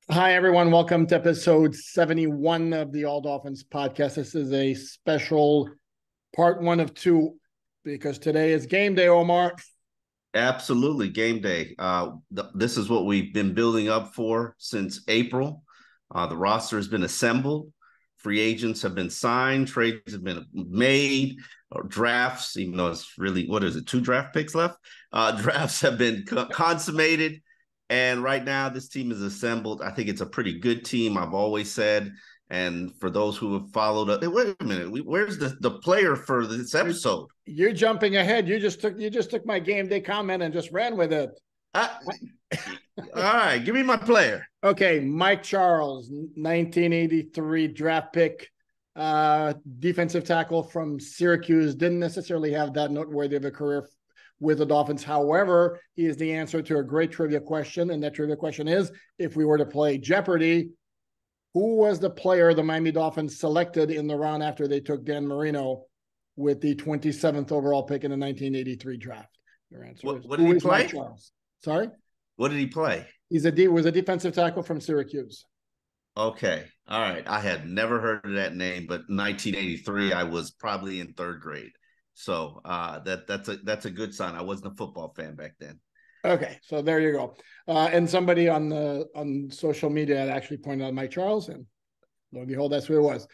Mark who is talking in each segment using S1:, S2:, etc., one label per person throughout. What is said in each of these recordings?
S1: Hi, everyone. Welcome to episode 71 of the All Dolphins podcast. This is a special part one of two because today is game day, Omar.
S2: Absolutely, game day. This is what we've been building up for since April. The roster has been assembled. Free agents have been signed. Trades have been made. Or drafts, even though it's really, what is it, 2 draft picks left? Drafts have been consummated. And right now, this team is assembled. I think it's a pretty good team, I've always said. And for those who have followed up, hey, wait a minute, where's the player for this episode?
S1: You're jumping ahead. You just took my game day comment and just ran with it.
S2: All right, give me my player.
S1: Okay, Mike Charles, 1983 draft pick, defensive tackle from Syracuse. Didn't necessarily have that noteworthy of a career with the Dolphins. However, he is the answer to a great trivia question, and that trivia question is, if we were to play Jeopardy, who was the player the Miami Dolphins selected in the round after they took Dan Marino with the 27th overall pick in the 1983 draft? Your answer is,
S2: what did he play?
S1: Mike Charles? Sorry?
S2: What did he play?
S1: Was a defensive tackle from Syracuse.
S2: Okay. All right. I had never heard of that name, but 1983, I was probably in 3rd grade. So that's a good sign. I wasn't a football fan back then.
S1: Okay, so there you go. And somebody on social media had actually pointed out Mike Charles, and lo and behold, that's who it was.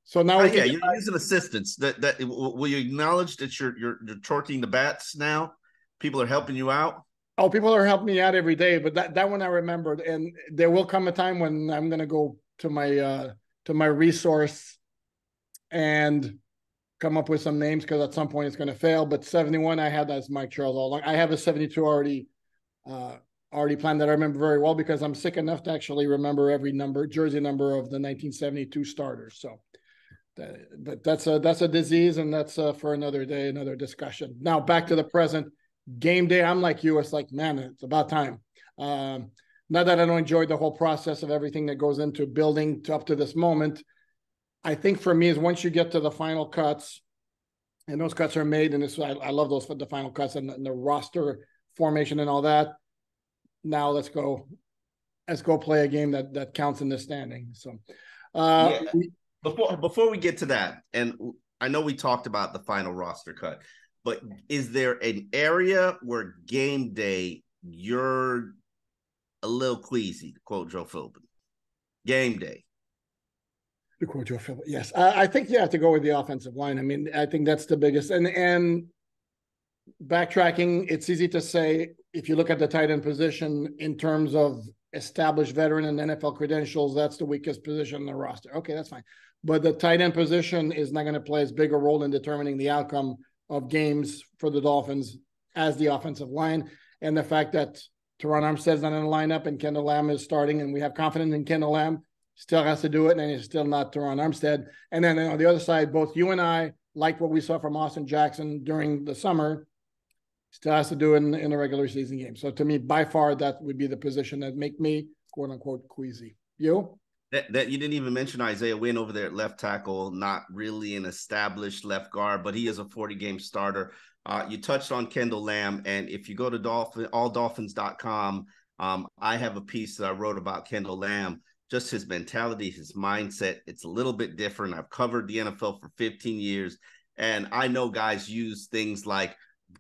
S1: So now,
S2: you're using assistants. That will you acknowledge that you're torquing the bats now? People are helping you out.
S1: Oh, people are helping me out every day, but that one I remembered, and there will come a time when I'm going to go to my resource and come up with some names, because at some point it's going to fail. But 71 I had as Mike Charles all along. I have a 72 already planned that I remember very well, because I'm sick enough to actually remember every jersey number of the 1972 starters. So, but that's a disease, and that's for another day, another discussion. Now back to the present. Game day, I'm like you. It's like, man, it's about time. Not that I don't enjoy the whole process of everything that goes into building up to this moment. I think for me is once you get to the final cuts, and those cuts are made, and I love those for the final cuts and the roster formation and all that. Now let's go play a game that counts in the standing. So
S2: before we get to that, and I know we talked about the final roster cut, but is there an area where game day you're a little queasy, to quote Joe Philbin? Game day.
S1: To quote Joe Philbin, yes. I think you have to go with the offensive line. I mean, I think that's the biggest. And backtracking, it's easy to say, if you look at the tight end position in terms of established veteran and NFL credentials, that's the weakest position in the roster. Okay, that's fine. But the tight end position is not going to play as big a role in determining the outcome of games for the Dolphins as the offensive line. And the fact that Teron Armstead's not in the lineup and Kendall Lamb is starting, and we have confidence in Kendall Lamb, still has to do it, and he's still not Teron Armstead. And then on the other side, both you and I liked what we saw from Austin Jackson during the summer. Still has to do it in a regular season game. So to me, by far, that would be the position that make me, quote unquote, queasy. You?
S2: That you didn't even mention Isaiah Wynn over there at left tackle, not really an established left guard, but he is a 40-game starter. You touched on Kendall Lamb, and if you go to alldolphins.com, I have a piece that I wrote about Kendall Lamb, just his mentality, his mindset. It's a little bit different. I've covered the NFL for 15 years, and I know guys use things like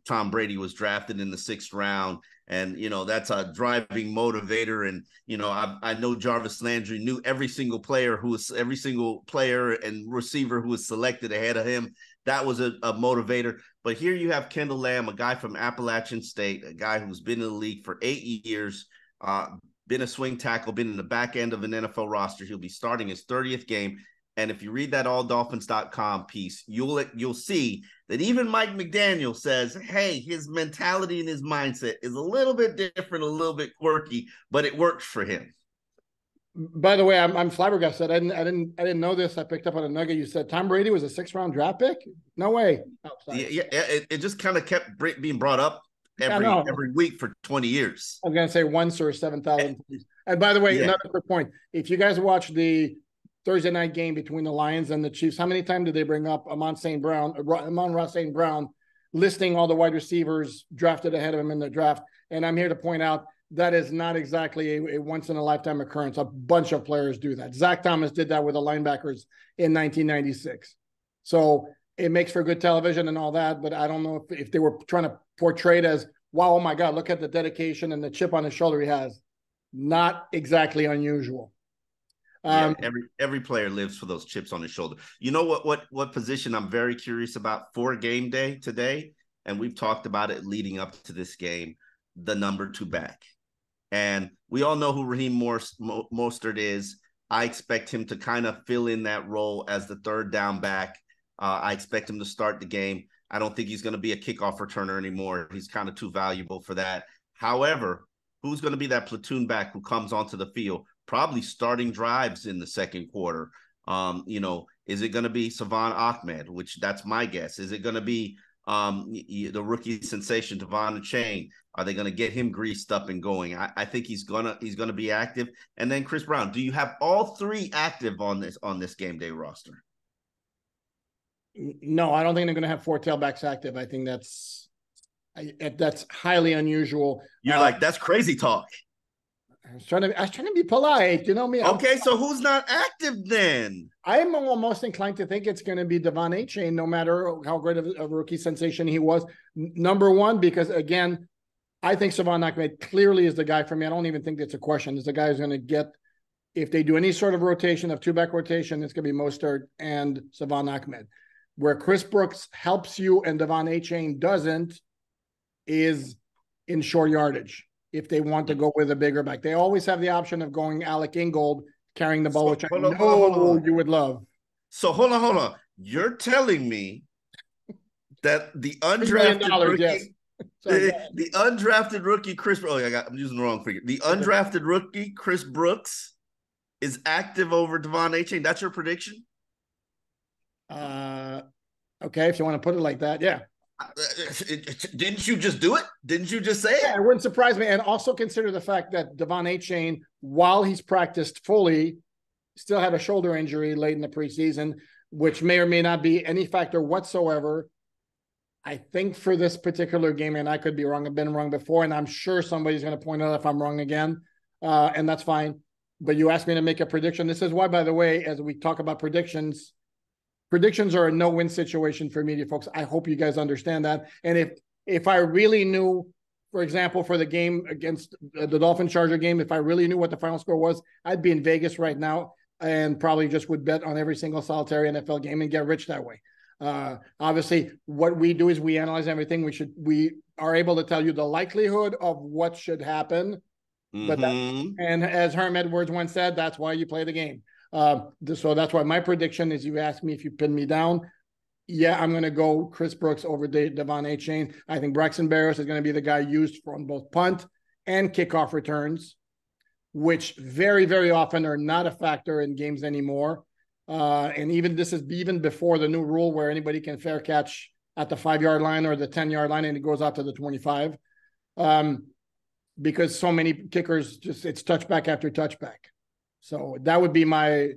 S2: Tom Brady was drafted in the 6th round, and that's a driving motivator. And I know Jarvis Landry knew every single player and receiver who was selected ahead of him. That was a motivator. But here you have Kendall Lamb, a guy from Appalachian State, a guy who's been in the league for 8 years, been a swing tackle, been in the back end of an NFL roster. He'll be starting his 30th game. And if you read that alldolphins.com piece, you'll see that even Mike McDaniel says, hey, his mentality and his mindset is a little bit different, a little bit quirky, but it works for him.
S1: By the way, I'm flabbergasted. I didn't know this. I picked up on a nugget. You said Tom Brady was a 6th-round draft pick? No way.
S2: Oh, it just kind of kept being brought up every week for 20 years.
S1: I was going to say once or 7,000. And by the way, another quick point. If you guys watch the Thursday night game between the Lions and the Chiefs, how many times did they bring up Amon-Ra St. Brown, listing all the wide receivers drafted ahead of him in the draft? And I'm here to point out that is not exactly a once in a lifetime occurrence. A bunch of players do that. Zach Thomas did that with the linebackers in 1996. So it makes for good television and all that, but I don't know if they were trying to portray it as, wow, oh my God, look at the dedication and the chip on his shoulder he has. Not exactly unusual.
S2: Yeah, every player lives for those chips on his shoulder. You know what position I'm very curious about for game day today, and we've talked about it leading up to this game, the number 2 back. And we all know who Raheem Mostert is. I expect him to kind of fill in that role as the third down back. I expect him to start the game. I don't think he's going to be a kickoff returner anymore. He's kind of too valuable for that. However, who's going to be that platoon back who comes onto the field, probably starting drives in the second quarter? Is it going to be Savon Ahmed, which that's my guess? Is it going to be the rookie sensation, Devon Achane? Are they going to get him greased up and going? I think he's gonna be active. And then Chris Brown. Do you have all 3 active on this game day roster?
S1: No, I don't think they're going to have 4 tailbacks active. I think that's highly unusual.
S2: You're like, that's crazy talk.
S1: I was trying to be polite. You know me.
S2: Okay, so who's not active then?
S1: I'm almost inclined to think it's going to be Devon Achane, no matter how great of a rookie sensation he was. Number one, because again, I think Savon Ahmed clearly is the guy for me. I don't even think it's a question. It's the guy who's going to get, if they do any sort of rotation, of 2-back rotation, it's going to be Mostert and Savon Ahmed. Where Chris Brooks helps you and Devon Achane doesn't is in short yardage. If they want to go with a bigger back, they always have the option of going Alec Ingold carrying the ball, which I know you would love.
S2: So hold on. You're telling me that the undrafted rookie, yes. The undrafted rookie Chris. I'm using the wrong figure. The undrafted rookie Chris Brooks is active over Devon Achane. That's your prediction?
S1: Okay, if you want to put it like that, yeah.
S2: Didn't you just do it? Didn't you just say it?
S1: Yeah, it wouldn't surprise me. And also consider the fact that Devon Achane, while he's practiced fully, still had a shoulder injury late in the preseason, which may or may not be any factor whatsoever. I think for this particular game, and I could be wrong, I've been wrong before, and I'm sure somebody's going to point out if I'm wrong again, and that's fine. But you asked me to make a prediction. This is why, by the way, as we talk about predictions are a no-win situation for media folks. I hope you guys understand that. And if I really knew, for example, for the game against the Dolphins Charger game, if I really knew what the final score was, I'd be in Vegas right now and probably just would bet on every single solitary NFL game and get rich that way. Obviously, what we do is we analyze everything. We are able to tell you the likelihood of what should happen.
S2: Mm-hmm.
S1: And as Herm Edwards once said, that's why you play the game. So that's why my prediction is, you asked me if you pin me down. Yeah, I'm going to go Chris Brooks over Devon Achane. I think Braxton Berrios is going to be the guy used on both punt and kickoff returns, which very, very often are not a factor in games anymore. And this is even before the new rule where anybody can fair catch at the 5-yard line or the 10-yard line, and it goes out to the 25. Because so many kickers it's touchback after touchback. So that would be my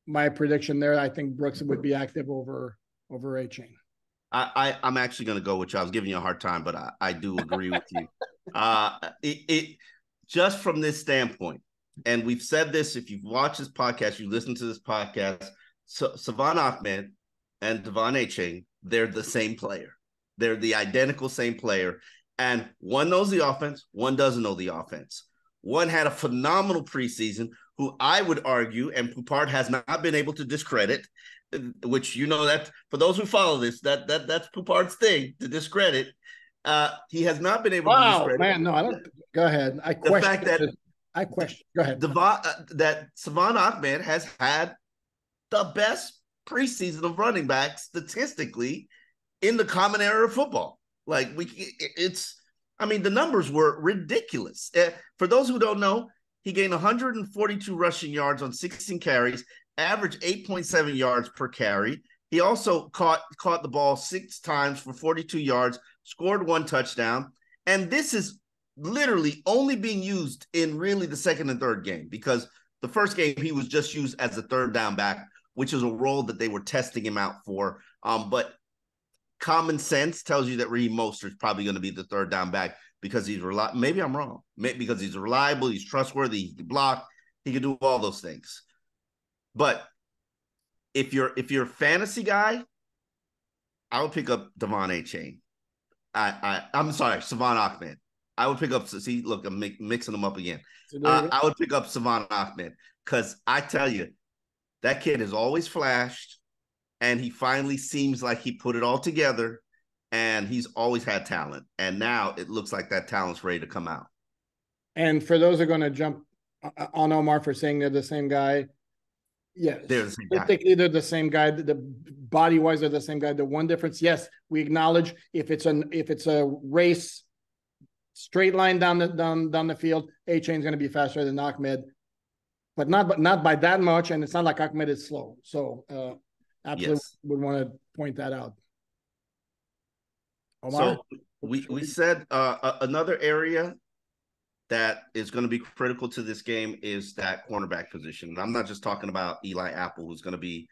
S1: prediction there. I think Brooks would be active over Achane.
S2: I'm actually going to go with you. I was giving you a hard time, but I do agree with you. It just from this standpoint, and we've said this, if you've watched this podcast, you listen to this podcast, Savon Ahmed and Devon Achane, they're the same player. They're the identical same player. And one knows the offense, one doesn't know the offense. One had a phenomenal preseason, who I would argue, and Poupart has not been able to discredit, which, you know, that for those who follow this, that's Poupart's thing, to discredit. He has not been able to discredit.
S1: Wow, man, no, I don't. Go ahead. Go ahead.
S2: That Savon Ahmed has had the best preseason of running backs statistically in the common era of football. Like, the numbers were ridiculous. For those who don't know, he gained 142 rushing yards on 16 carries, averaged 8.7 yards per carry. He also caught the ball 6 times for 42 yards, scored 1 touchdown. And this is literally only being used in really the second and third game, because the first game he was just used as a third down back, which is a role that they were testing him out for. But common sense tells you that Raheem Mostert is probably going to be the third down back, because he's reliable. Maybe I'm wrong. Maybe because he's reliable, he's trustworthy, he can block, he can do all those things. But if you're a fantasy guy, I would pick up Devon A. Chain. I'm sorry, Savon Ahmed. I would pick up. See, look, I'm mixing them up again. I would pick up Savon Ahmed because I tell you, that kid has always flashed, and he finally seems like he put it all together, and he's always had talent. And now it looks like that talent's ready to come out.
S1: And for those who are going to jump on Omar for saying they're the same guy, yes,
S2: they're the same guy.
S1: They're the same guy. The body wise, they're the same guy. The one difference, yes, we acknowledge if it's a race, straight line down the field, A Chain's going to be faster than Ahmed, but not by that much. And it's not like Ahmed is slow. So absolutely would want to point that out. Omar?
S2: So we said another area that is going to be critical to this game is that cornerback position. And I'm not just talking about Eli Apple, who's going to be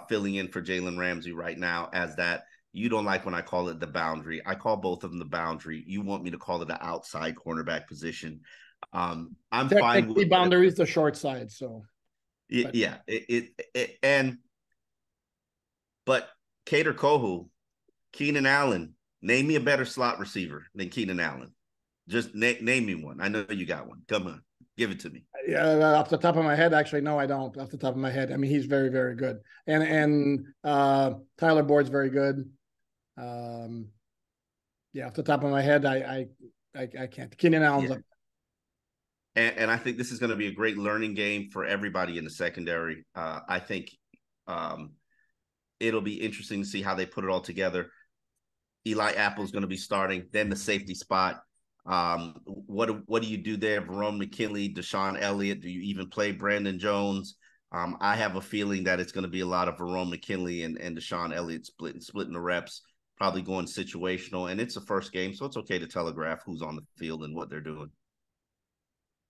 S2: filling in for Jalen Ramsey right now as that. You don't like when I call it the boundary. I call both of them the boundary. You want me to call it the outside cornerback position. I'm fine with
S1: the boundary is the short side. So
S2: but Kader Kohu, Keenan Allen, name me a better slot receiver than Keenan Allen. Just name me one. I know you got one. Come on, give it to me.
S1: Yeah, off the top of my head, actually, no, I don't. Off the top of my head, I mean, he's very, very good, and Tyler Boyd's very good. Yeah, off the top of my head, I can't. Keenan Allen's up.
S2: And I think this is going to be a great learning game for everybody in the secondary. I think it'll be interesting to see how they put it all together. Eli Apple's going to be starting, then the safety spot. What do you do there? Verone McKinley, Deshaun Elliott. Do you even play Brandon Jones? I have a feeling that it's going to be a lot of Verone McKinley and Deshaun Elliott splitting the reps, probably going situational. And it's the first game, so it's okay to telegraph who's on the field and what they're doing.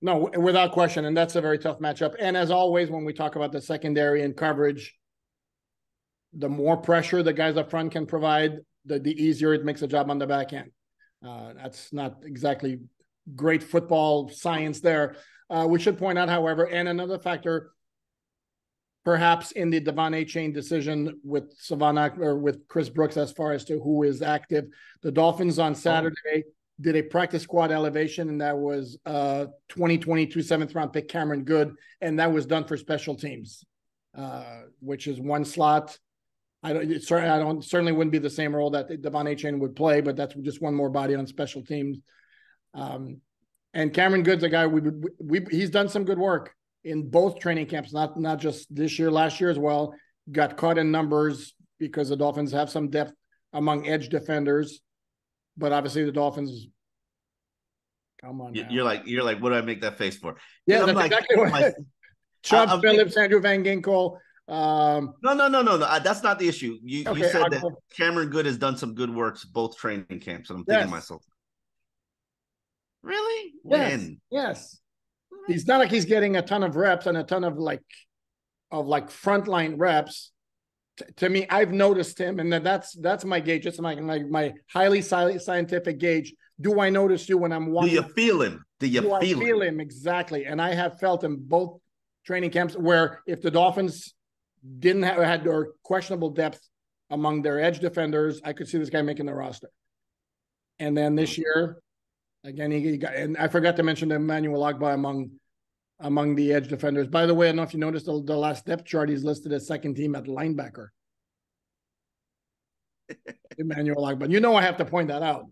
S1: No, without question. And that's a very tough matchup. And as always, when we talk about the secondary and coverage, the more pressure the guys up front can provide, the easier it makes a job on the back end. That's not exactly great football science there. We should point out, however, and another factor, perhaps in the Devon A. Chain decision with Savannah or with Chris Brooks as far as to who is active. The Dolphins on Saturday did a practice squad elevation, and that was 2022 7th round pick Cameron Good, and that was done for special teams, which is one slot. Certainly wouldn't be the same role that Devon A. Chain would play, but that's just one more body on special teams. And Cameron Good's a guy he's done some good work in both training camps, not just this year, last year as well. Got caught in numbers because the Dolphins have some depth among edge defenders, but obviously the Dolphins. Come on,
S2: you're like, what do I make that face for?
S1: Yeah, that's exactly what. Chubb Phillips, Andrew Van Ginkel.
S2: No. That's not the issue. You said that Cameron Good has done some good works both training camps, and I'm thinking to myself, really?
S1: Yes. He's not like he's getting a ton of reps and a ton of like frontline reps. To me, I've noticed him, and that's my gauge. It's my highly scientific gauge. Do I notice you when I'm watching?
S2: Do you feel him? I
S1: feel him? Exactly. And I have felt him both training camps where if the Dolphins didn't had their questionable depth among their edge defenders, I could see this guy making the roster. And then this year, again, he got, and I forgot to mention Emmanuel Ogbah among the edge defenders. By the way, I don't know if you noticed the last depth chart, he's listed as second team at linebacker. Emmanuel Ogbah. You know I have to point that out.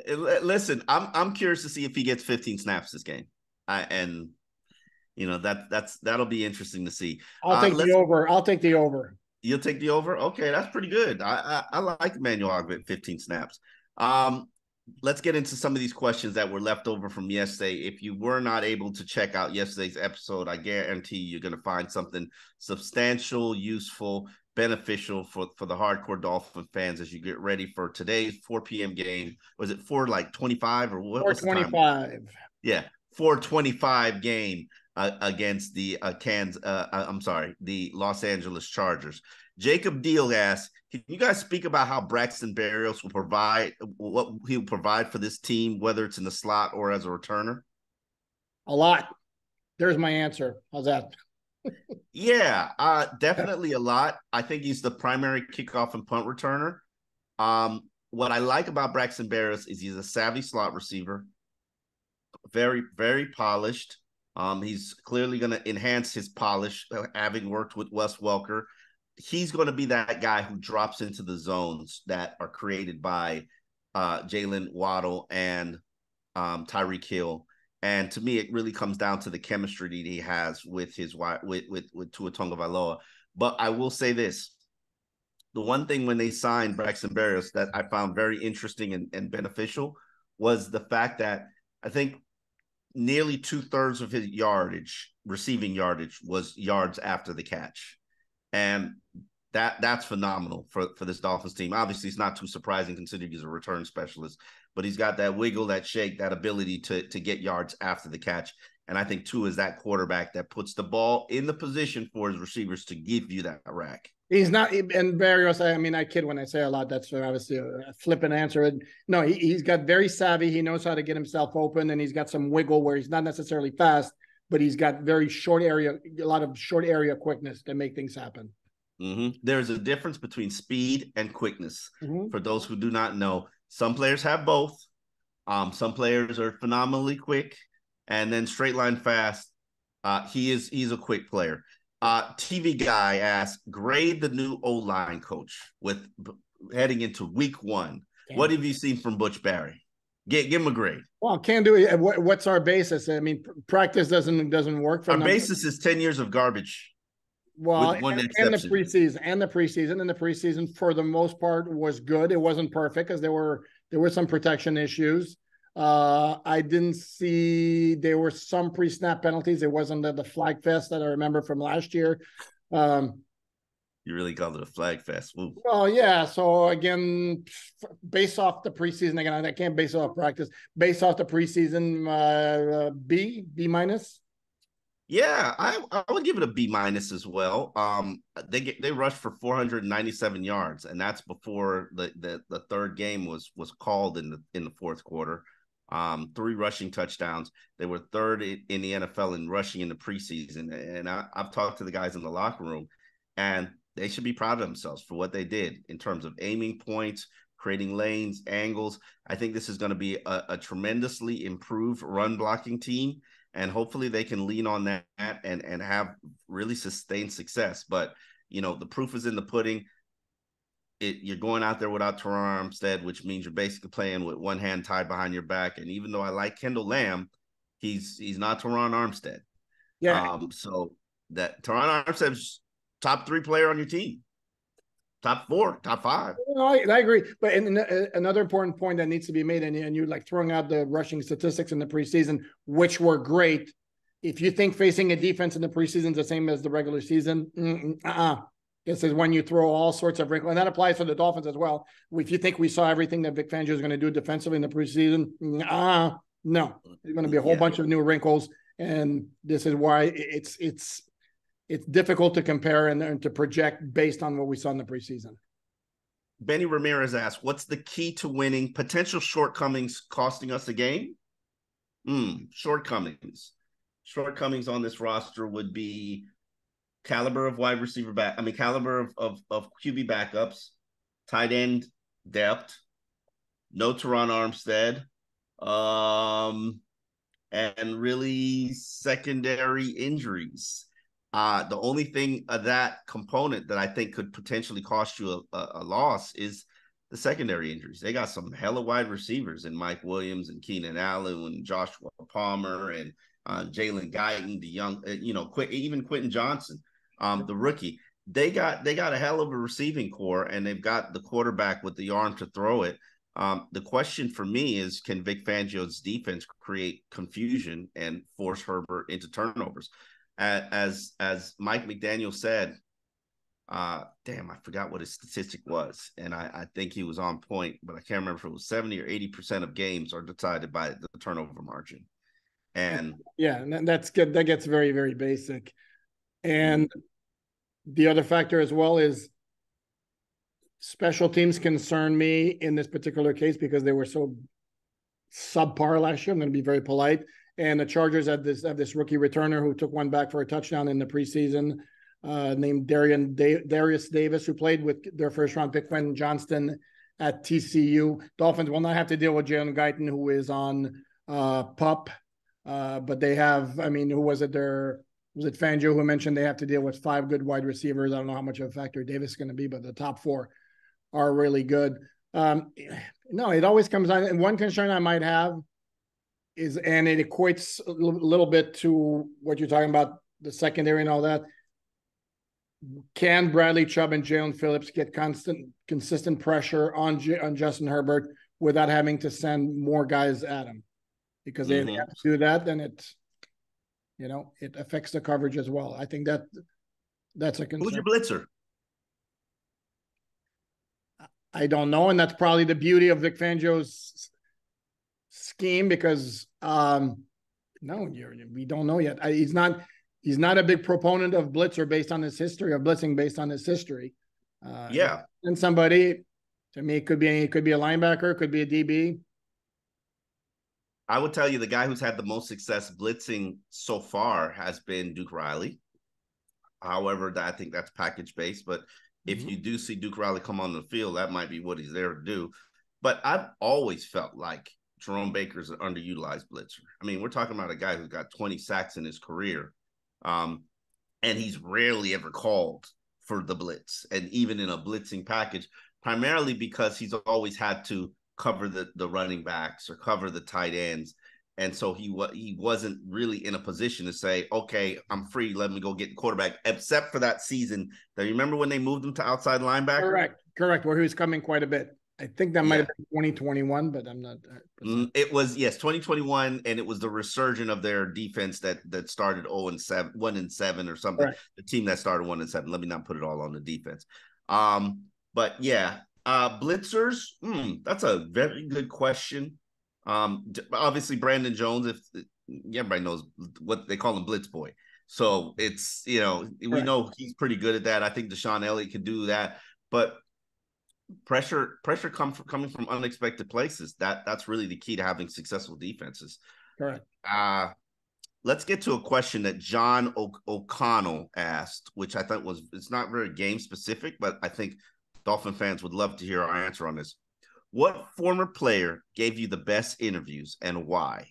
S2: Listen, I'm curious to see if he gets 15 snaps this game. That'll be interesting to see.
S1: I'll take the over.
S2: You'll take the over? Okay, that's pretty good. I like Emmanuel Ogbah at 15 snaps. Let's get into some of these questions that were left over from yesterday. If you were not able to check out yesterday's episode, I guarantee you're going to find something substantial, useful, beneficial for the hardcore Dolphin fans as you get ready for today's 4 p.m. game. Was it 4:25 or what?
S1: 4:25.
S2: Yeah, 4:25 game against the the Los Angeles Chargers. Jacob Deal asks, can you guys speak about how Braxton Berrios will provide what he'll provide for this team, whether it's in the slot or as a returner?
S1: A lot. There's my answer. How's that?
S2: Yeah, definitely a lot. I think he's the primary kickoff and punt returner. What I like about Braxton Berrios is he's a savvy slot receiver, very, very polished. He's clearly going to enhance his polish, having worked with Wes Welker. He's going to be that guy who drops into the zones that are created by Jalen Waddle and Tyreek Hill. And to me, it really comes down to the chemistry that he has with Tua Tagovailoa. But I will say this: the one thing when they signed Braxton Berrios that I found very interesting and beneficial was the fact that I think nearly 2/3 of his receiving yardage, was yards after the catch. And that's phenomenal for this Dolphins team. Obviously, it's not too surprising considering he's a return specialist, but he's got that wiggle, that shake, that ability to get yards after the catch. And I think Tua is that quarterback that puts the ball in the position for his receivers to give you that rack.
S1: He's not, and Berrios, I mean, I kid when I say a lot. That's obviously a flippant answer. No, he's got very savvy. He knows how to get himself open, and he's got some wiggle where he's not necessarily fast, but he's got very short area, a lot of short area quickness to make things happen.
S2: Mm-hmm. There's a difference between speed and quickness. Mm-hmm. For those who do not know, some players have both. Some players are phenomenally quick and then straight line fast. He's a quick player. TV guy asks, grade the new O-line coach with heading into week 1. Damn. What have you seen from Butch Barry? Give him a grade.
S1: Well, can't do it. What's our basis? I mean, practice doesn't work for
S2: our basis is 10 years of garbage.
S1: Well, and the preseason for the most part was good. It wasn't perfect because there were some protection issues. I didn't see, there were some pre-snap penalties. It wasn't the flag fest that I remember from last year.
S2: You really called it a flag fest. Ooh.
S1: Well, yeah. So again, based off the preseason, again, I can't base it off practice. Based off the preseason, B minus.
S2: Yeah, I would give it a B- as well. They rushed for 497 yards, and that's before the third game was called in the fourth quarter. 3 rushing touchdowns. They were third in the NFL in rushing in the preseason, and I've talked to the guys in the locker room, and they should be proud of themselves for what they did in terms of aiming points, creating lanes, angles. I think this is going to be a tremendously improved run blocking team. And hopefully they can lean on that and have really sustained success. But, the proof is in the pudding. You're going out there without Teron Armstead, which means you're basically playing with one hand tied behind your back. And even though I like Kendall Lamb, he's not Teron Armstead.
S1: Yeah.
S2: So that Teron Armstead's top 3 player on your team. Top 4, top 5.
S1: I agree. But another important point that needs to be made, and you like throwing out the rushing statistics in the preseason, which were great. If you think facing a defense in the preseason is the same as the regular season, This is when you throw all sorts of wrinkles. And that applies for the Dolphins as well. If you think we saw everything that Vic Fangio is going to do defensively in the preseason, no. There's going to be a whole bunch of new wrinkles. And this is why it's difficult to compare and to project based on what we saw in the preseason.
S2: Benny Ramirez asks, what's the key to winning? Potential shortcomings costing us a game? Shortcomings. Shortcomings on this roster would be caliber of wide receiver caliber of QB backups, tight end depth, no Teron Armstead, and really secondary injuries. The only thing of that component that I think could potentially cost you a loss is the secondary injuries. They got some hella wide receivers in Mike Williams and Keenan Allen and Joshua Palmer and Jalen Guyton, the young, even Quentin Johnson, the rookie. They got a hell of a receiving core, and they've got the quarterback with the arm to throw it. The question for me is, can Vic Fangio's defense create confusion and force Herbert into turnovers? As Mike McDaniel said, I forgot what his statistic was, and I think he was on point, but I can't remember if it was 70 or 80% of games are decided by the turnover margin. And
S1: that's good. That gets very, very basic. And the other factor as well is Special teams concern me in this particular case because they were so subpar last year. I'm going to be very polite. And the Chargers have this rookie returner who took one back for a touchdown in the preseason, named Darius Davis, who played with their first round pick, Quentin Johnston, at TCU. Dolphins will not have to deal with Jalen Guyton, who is on PUP. But they have, I mean, who was it there? Was it Fangio who mentioned they have to deal with 5 good wide receivers? I don't know how much of a factor Davis is going to be, but the top 4 are really good. No, it always comes on. And one concern I might have is, and it equates a little bit to what you're talking about, the secondary and all that. Can Bradley Chubb and Jalen Phillips get consistent pressure on Justin Herbert without having to send more guys at him? Because if they have to do that, then it affects the coverage as well. I think that's a concern.
S2: Who's your blitzer?
S1: I don't know, and that's probably the beauty of Vic Fangio's scheme, because we don't know yet. He's not a big proponent of blitzer based on his history, of blitzing based on his history. And somebody, to me, it could be a linebacker, it could be a DB.
S2: I would tell you the guy who's had the most success blitzing so far has been Duke Riley. However, I think that's package based, but if you do see Duke Riley come on the field, that might be what he's there to do. But I've always felt like Jerome Baker's an underutilized blitzer. I mean, we're talking about a guy who's got 20 sacks in his career, and he's rarely ever called for the blitz, and even in a blitzing package, primarily because he's always had to cover the running backs or cover the tight ends. And so he wasn't really in a position to say, okay, I'm free, let me go get the quarterback, except for that season. Do you remember when they moved him to outside linebacker?
S1: Correct, where he was coming quite a bit. I think that might have been 2021, but I'm not.
S2: It was, 2021, and it was the resurgence of their defense that started 0-7, 1-7 or something. Right. The team that started 1-7. Let me not put it all on the defense. But yeah, blitzers. That's a very good question. Obviously Brandon Jones, everybody knows what they call him, Blitz Boy. So it's, we know he's pretty good at that. I think Deshaun Elliott could do that, but pressure coming from unexpected places. That's really the key to having successful defenses.
S1: Correct.
S2: Let's get to a question that John O'Connell asked, which I thought it's not very game specific, but I think Dolphin fans would love to hear our answer on this. What former player gave you the best interviews and why?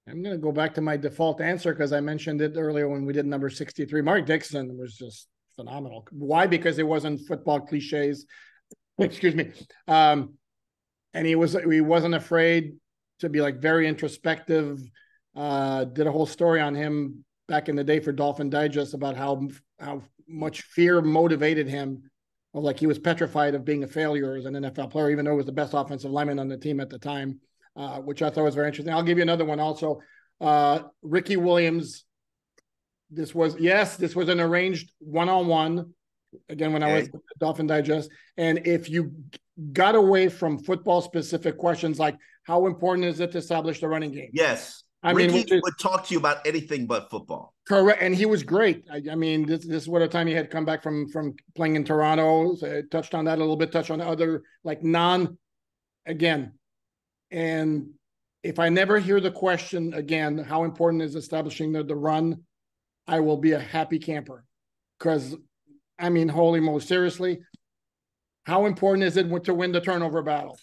S1: I'm going to go back to my default answer because I mentioned it earlier when we did number 63. Mark Dixon was just phenomenal. Why? Because it wasn't football cliches. Excuse me. And he wasn't afraid to be like very introspective. Did a whole story on him back in the day for Dolphin Digest about how much fear motivated him. Like he was petrified of being a failure as an NFL player, even though he was the best offensive lineman on the team at the time, which I thought was very interesting. I'll give you another one also. Ricky Williams. This was an arranged one-on-one, again, when I was at Dolphin Digest. And if you got away from football-specific questions like how important is it to establish the running game?
S2: Yes. Ricky would talk to you about anything but football.
S1: Correct, and he was great. I mean, this is what a time he had come back from playing in Toronto. So touched on that a little bit. Touched on the other again. And if I never hear the question again, how important is establishing the run? I will be a happy camper, because I mean, holy most seriously, how important is it to win the turnover battle?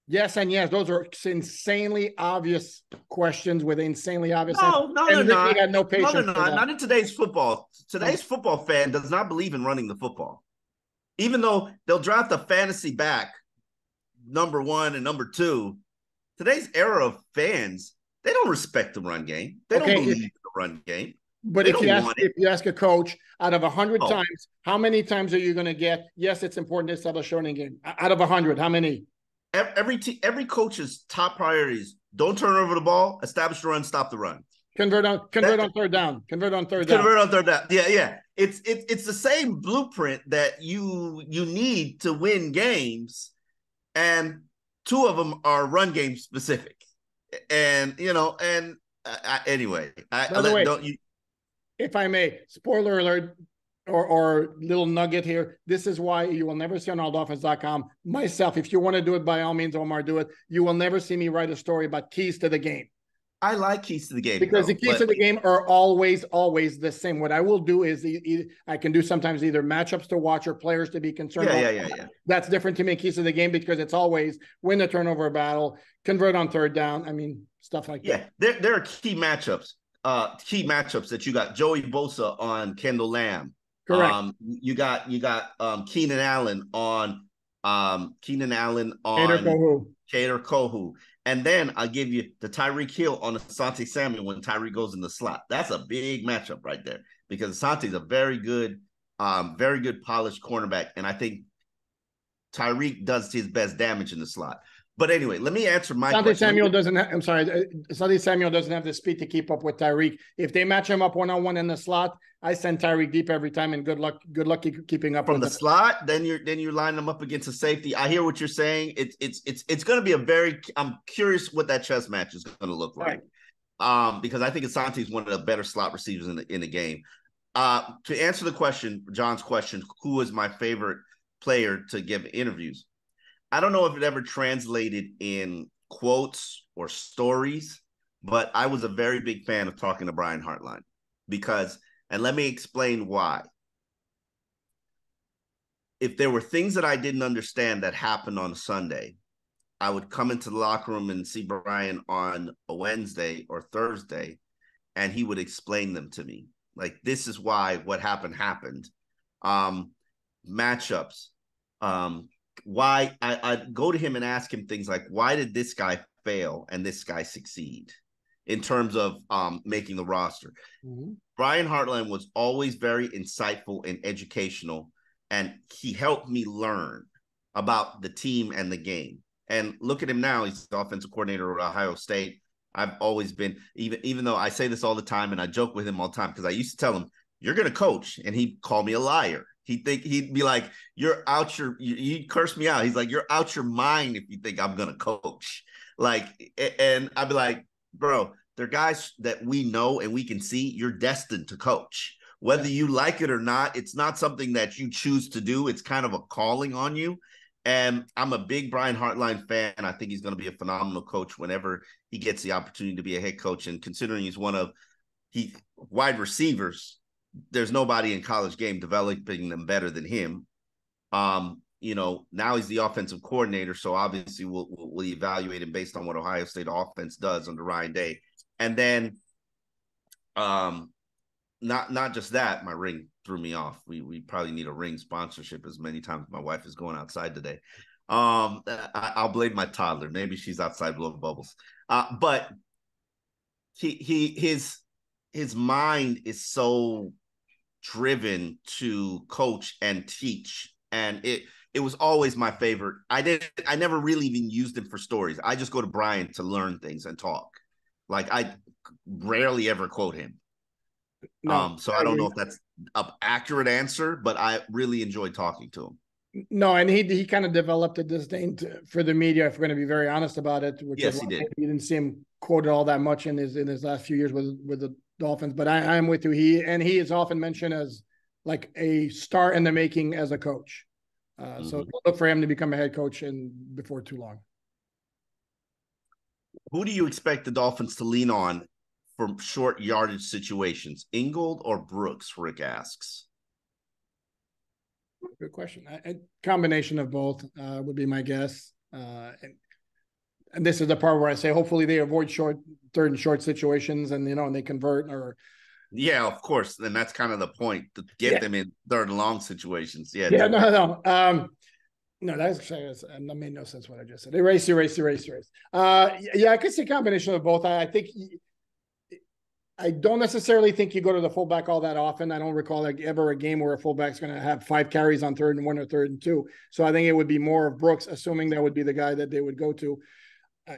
S1: Yes, and yes, those are insanely obvious questions with insanely obvious.
S2: No, they're not.
S1: Had no patience.
S2: No, not in today's football. Today's football fan does not believe in running the football, even though they'll draft a fantasy back, number 1 and number 2. Today's era of fans, they don't respect the run game. They don't believe in the run game.
S1: But if you ask a coach, out of 100 times, how many times are you going to get, yes, it's important to establish a running game? Out of 100, how many?
S2: Every coach's top priorities: don't turn over the ball, establish the run, stop the run.
S1: Convert on third down.
S2: Yeah. It's the same blueprint that you need to win games, and 2 of them are run game specific. And anyway,
S1: if I may, spoiler alert, or little nugget here. This is why you will never see on alldolphins.com myself. If you want to do it, by all means, Omar, do it. You will never see me write a story about keys to the game.
S2: I like keys to the game
S1: Because
S2: though,
S1: the keys to the game are always the same. What I will do is I can do sometimes either matchups to watch or players to be concerned about.
S2: Yeah.
S1: That's different to me, keys to the game, because it's always win the turnover battle, convert on third down. I mean, stuff like that.
S2: Yeah, there are key matchups. Key matchups that you got Joey Bosa on Kendall Lamb.
S1: Correct.
S2: You got Keenan Allen on
S1: Hater Kohu.
S2: Kader Kohu. And then I'll give you the Tyreek Hill on Asante Samuel when Tyreek goes in the slot. That's a big matchup right there because Asante's a very good polished cornerback. And I think Tyreek does his best damage in the slot. But anyway, let me answer my question.
S1: Samuel doesn't have, I'm sorry, Asante Samuel doesn't have the speed to keep up with Tyreek. If they match him up one-on-one in the slot, I send Tyreek deep every time, and good luck keeping up
S2: from
S1: with
S2: the
S1: him.
S2: Slot. Then you line them up against a safety. I hear what you're saying. It's going to be a very. I'm curious what that chess match is going to look like, because I think Asante is one of the better slot receivers in the game. To answer the question, John's question, who is my favorite player to give interviews? I don't know if it ever translated in quotes or stories, but I was a very big fan of talking to Brian Hartline because, and let me explain why. If there were things that I didn't understand that happened on a Sunday, I would come into the locker room and see Brian on a Wednesday or Thursday, and he would explain them to me. Like, this is why what happened. Matchups. Why I'd go to him and ask him things like, why did this guy fail and this guy succeed in terms of making the roster? Mm-hmm. Brian Hartline was always very insightful and educational, and he helped me learn about the team and the game. And look at him now. He's the offensive coordinator at Ohio State. I've always been, even though I say this all the time and I joke with him all the time, because I used to tell him, you're going to coach. And he'd call me a liar. He'd be like, he'd curse me out. He's like, you're out your mind if you think I'm going to coach. Like, and I'd be like, bro, they're guys that we know and we can see you're destined to coach. Whether you like it or not, it's not something that you choose to do. It's kind of a calling on you. And I'm a big Brian Hartline fan. I think he's going to be a phenomenal coach whenever he gets the opportunity to be a head coach. And considering he's one of wide receivers, there's nobody in college game developing them better than him. Now he's the offensive coordinator, so obviously we'll evaluate him based on what Ohio State offense does under Ryan Day. And then not just that, my ring threw me off. We probably need a ring sponsorship as many times my wife is going outside today. I'll blame my toddler. Maybe she's outside blowing bubbles. But his mind is so driven to coach and teach, and it was always my favorite. I never really even used him for stories. I just go to Brian to learn things and talk. Like, I rarely ever quote him. No, so I don't know if that's an accurate answer, but I really enjoyed talking to him.
S1: No, and he kind of developed a disdain for the media, if we're going to be very honest about it.
S2: Yes, he did.
S1: You didn't see him quoted all that much in his last few years with the Dolphins, but I am with you. He is often mentioned as like a star in the making as a coach. So look for him to become a head coach before too long.
S2: Who do you expect the Dolphins to lean on for short yardage situations, Ingold or Brooks? Rick asks.
S1: Good question. A combination of both would be my guess. And this is the part where I say, hopefully they avoid third and short situations, and and they convert. Or
S2: yeah, of course. And that's kind of the point, to get them in third and long situations. Yeah.
S1: No, that made no sense what I just said. Erase. Yeah, I could see a combination of both. I think. I don't necessarily think you go to the fullback all that often. I don't recall ever a game where a fullback's going to have 5 carries on 3rd and 1 or 3rd and 2. So I think it would be more of Brooks, assuming that would be the guy that they would go to.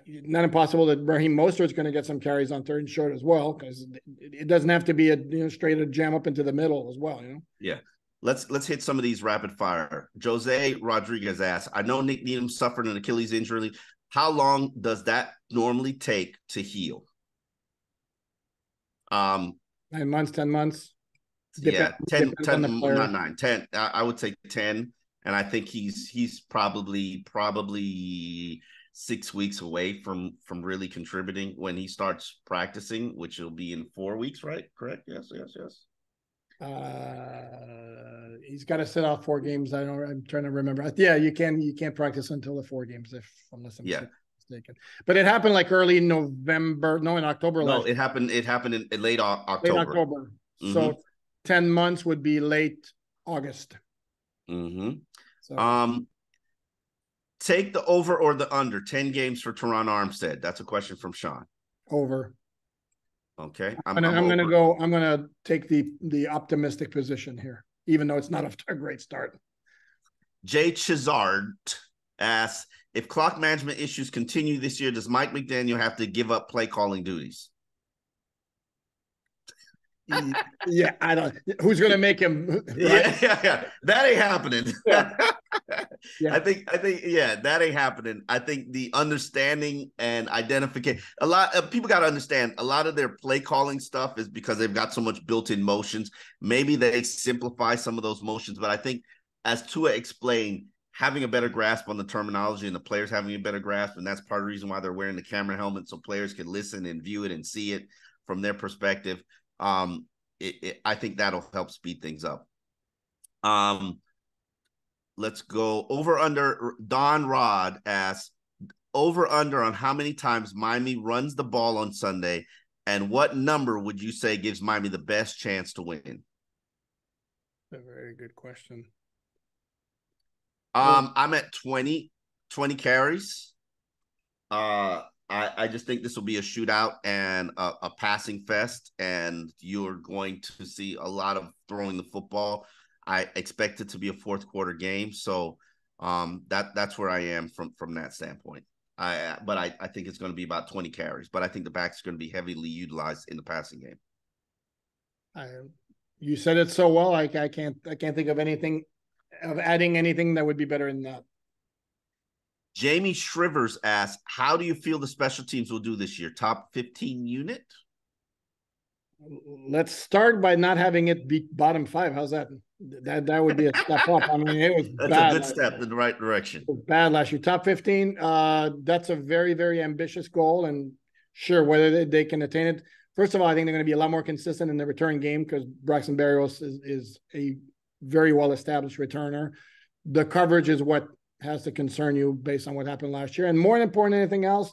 S1: Not impossible that Raheem Mostert's going to get some carries on 3rd and short as well, because it doesn't have to be a straight jam up into the middle as well.
S2: Yeah. Let's hit some of these rapid fire. Jose Rodriguez asks, I know Nick Needham suffered an Achilles injury. How long does that normally take to heal?
S1: 9 months, 10 months.
S2: Yeah, 10,
S1: Depends on
S2: 10,
S1: the player.
S2: not 9, 10. I would say 10. And I think he's probably 6 weeks away from really contributing when he starts practicing, which will be in 4 weeks, right? Correct? Yes, yes, yes.
S1: He's got to sit out 4 games. I'm trying to remember. Yeah, you can't practice until the 4 games, if unless I'm
S2: Yeah.
S1: mistaken. But it happened like early November. No, in October
S2: No,
S1: last.
S2: it happened. It happened in late
S1: Late
S2: October.
S1: October.
S2: Mm-hmm.
S1: So 10 months would be late August.
S2: Mm-hmm.
S1: So
S2: Take the over or the under 10 games for Teron Armstead. That's a question from Sean.
S1: over.
S2: Okay.
S1: I'm gonna take the optimistic position here, even though it's not a great start.
S2: Jay Chizard asks, if clock management issues continue this year, does Mike McDaniel have to give up play calling duties?
S1: Yeah, I don't. Who's going to make him?
S2: Yeah. That ain't happening.
S1: Yeah. Yeah.
S2: I think, yeah, that ain't happening. I think the understanding and identification, a lot of people got to understand a lot of their play calling stuff is because they've got so much built-in motions. Maybe they simplify some of those motions, but I think, as Tua explained, having a better grasp on the terminology and the players having a better grasp, and that's part of the reason why they're wearing the camera helmet, so players can listen and view it and see it from their perspective. I think that'll help speed things up. Let's go over under. Don Rod asks, over under on how many times Miami runs the ball on Sunday, and what number would you say gives Miami the best chance to win?
S1: A very good question.
S2: I'm at 20 carries. I just think this will be a shootout and a passing fest, and you're going to see a lot of throwing the football. I expect it to be a fourth quarter game, so that's where I am from that standpoint. But I think it's going to be about 20 carries, but I think the backs are going to be heavily utilized in the passing game.
S1: You said it so well. I can't think of adding anything that would be better than that.
S2: Jamie Shrivers asks, how do you feel the special teams will do this year? Top 15 unit?
S1: Let's start by not having it beat bottom 5. How's that? That would be a step up. I mean, it was
S2: That's
S1: bad.
S2: a good step in the right direction.
S1: It was bad last year. Top 15. That's a very, very ambitious goal, and sure, whether they can attain it. First of all, I think they're going to be a lot more consistent in the return game because Braxton Berrios is a very well-established returner. The coverage is what has to concern you based on what happened last year. And more important than anything else,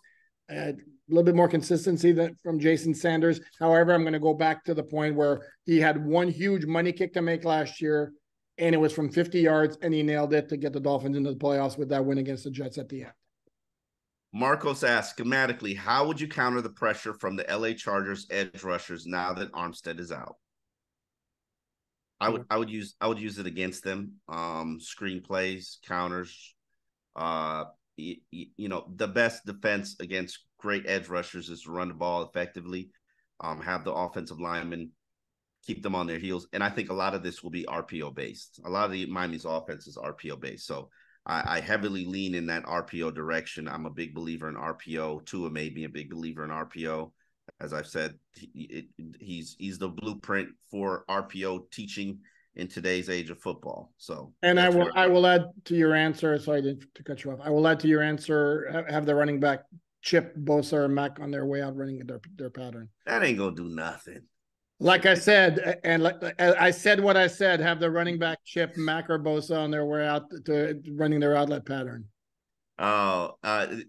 S1: a little bit more consistency from Jason Sanders. However, I'm going to go back to the point where he had one huge money kick to make last year, and it was from 50 yards, and he nailed it to get the Dolphins into the playoffs with that win against the Jets at the end.
S2: Marcos asks, schematically, how would you counter the pressure from the LA Chargers edge rushers now that Armstead is out? I would use it against them. Screen plays, counters. The best defense against great edge rushers is to run the ball effectively, have the offensive linemen keep them on their heels. And I think a lot of this will be RPO based. A lot of the Miami's offense is RPO based. So I heavily lean in that RPO direction. I'm a big believer in RPO. Tua may be a big believer in RPO. As I've said, he's the blueprint for RPO teaching in today's age of football. So,
S1: and I will add to your answer. Sorry to cut you off. I will add to your answer. Have the running back Chip, Bosa, or Mac on their way out running their pattern.
S2: That ain't gonna do nothing.
S1: Like I said, and like I said what I said. Have the running back Chip, Mac, or Bosa on their way out to running their outlet pattern.
S2: Oh,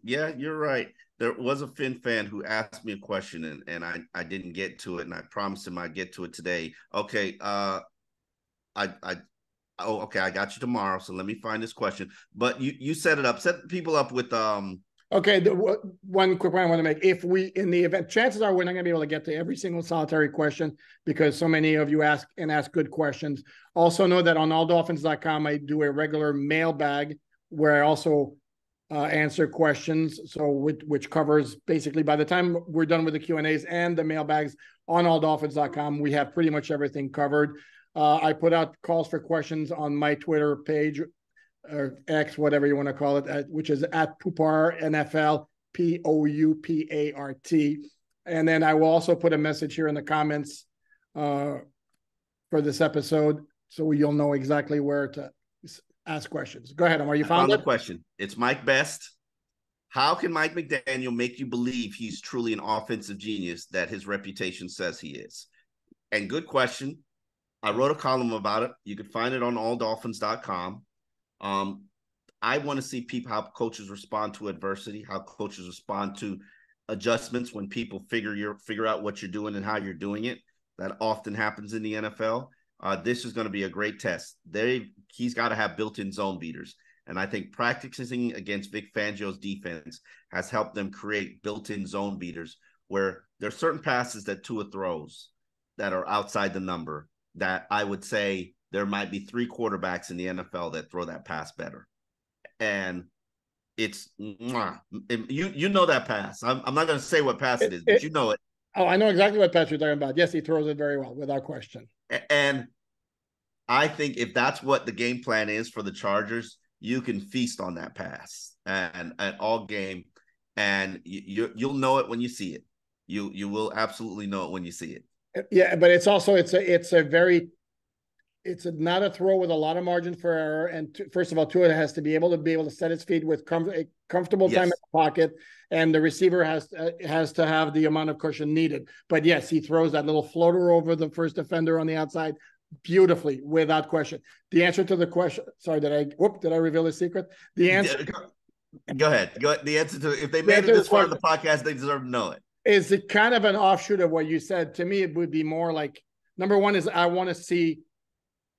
S2: yeah, you're right. There was a Finn fan who asked me a question, and I didn't get to it, and I promised him I'd get to it today. Okay, I got you tomorrow. So let me find this question. But you set it up, set people up with
S1: Okay, one quick point I want to make. If we, in the event, chances are we're not going to be able to get to every single solitary question because so many of you ask good questions. Also know that on alldolphins.com, I do a regular mailbag where I also answer questions. So which covers basically by the time we're done with the Q&As and the mailbags on alldolphins.com, we have pretty much everything covered. I put out calls for questions on my Twitter page, or X, whatever you want to call it, which is at Poupart NFL, Poupart. And then I will also put a message here in the comments for this episode, so you'll know exactly where to ask questions. Go ahead, Omar. You
S2: I
S1: found
S2: found
S1: it?
S2: the question. It's Mike Best. How can Mike McDaniel make you believe he's truly an offensive genius that his reputation says he is? And good question. I wrote a column about it. You can find it on alldolphins.com. I want to see people, how coaches respond to adversity, how coaches respond to adjustments when people figure out what you're doing and how you're doing it. That often happens in the NFL. This is going to be a great test. He's got to have built-in zone beaters. And I think practicing against Vic Fangio's defense has helped them create built-in zone beaters where there are certain passes that Tua throws that are outside the number that I would say there might be 3 quarterbacks in the NFL that throw that pass better. And it's you know that pass. I'm not going to say what pass it is, but you know it.
S1: Oh, I know exactly what pass you're talking about. Yes, he throws it very well, without question.
S2: And I think if that's what the game plan is for the Chargers, you can feast on that pass and all game, and you'll know it when you see it. You will absolutely know it when you see it.
S1: Yeah, but it's also it's not a throw with a lot of margin for error. And first of all, Tua has to be able to set his feet with a comfortable time in the pocket, and the receiver has to have the amount of cushion needed. But yes, he throws that little floater over the first defender on the outside beautifully, without question. The answer to the question. Sorry, did I reveal a secret? The answer.
S2: Go ahead. The answer to, if they made it this far in the podcast, they deserve to know it.
S1: Is it kind of an offshoot of what you said? To me, it would be more like, number one is I want to see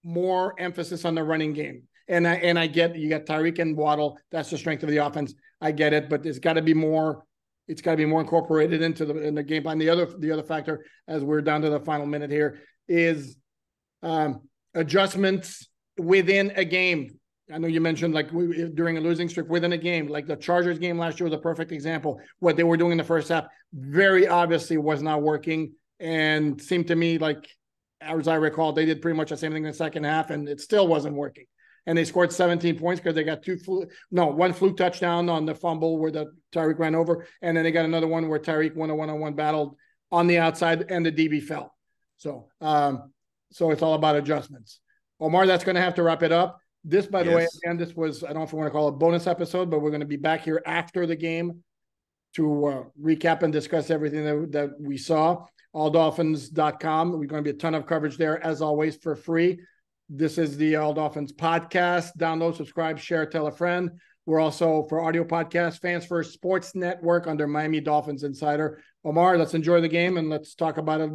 S1: more emphasis on the running game. And I get, you got Tyreek and Waddle. That's the strength of the offense. I get it, but it's got to be more incorporated in the game plan. The other factor, as we're down to the final minute here, is adjustments within a game. I know you mentioned during a losing streak within a game, like the Chargers game last year was a perfect example. What they were doing in the first half very obviously was not working, and seemed to me like, as I recall, they did pretty much the same thing in the second half, and it still wasn't working. And they scored 17 points because they got one fluke touchdown on the fumble where the Tyreek ran over, and then they got another one where Tyreek won a one-on-one battle on the outside, and the DB fell. So it's all about adjustments. Omar, that's going to have to wrap it up. This, by the way, again, this was, I don't know if we want to call it a bonus episode, but we're going to be back here after the game to recap and discuss everything that we saw. AllDolphins.com. We're going to be a ton of coverage there, as always, for free. This is the All Dolphins podcast. Download, subscribe, share, tell a friend. We're also, for audio podcast, Fans First Sports Network under Miami Dolphins Insider. Omar, let's enjoy the game and let's talk about it a bit.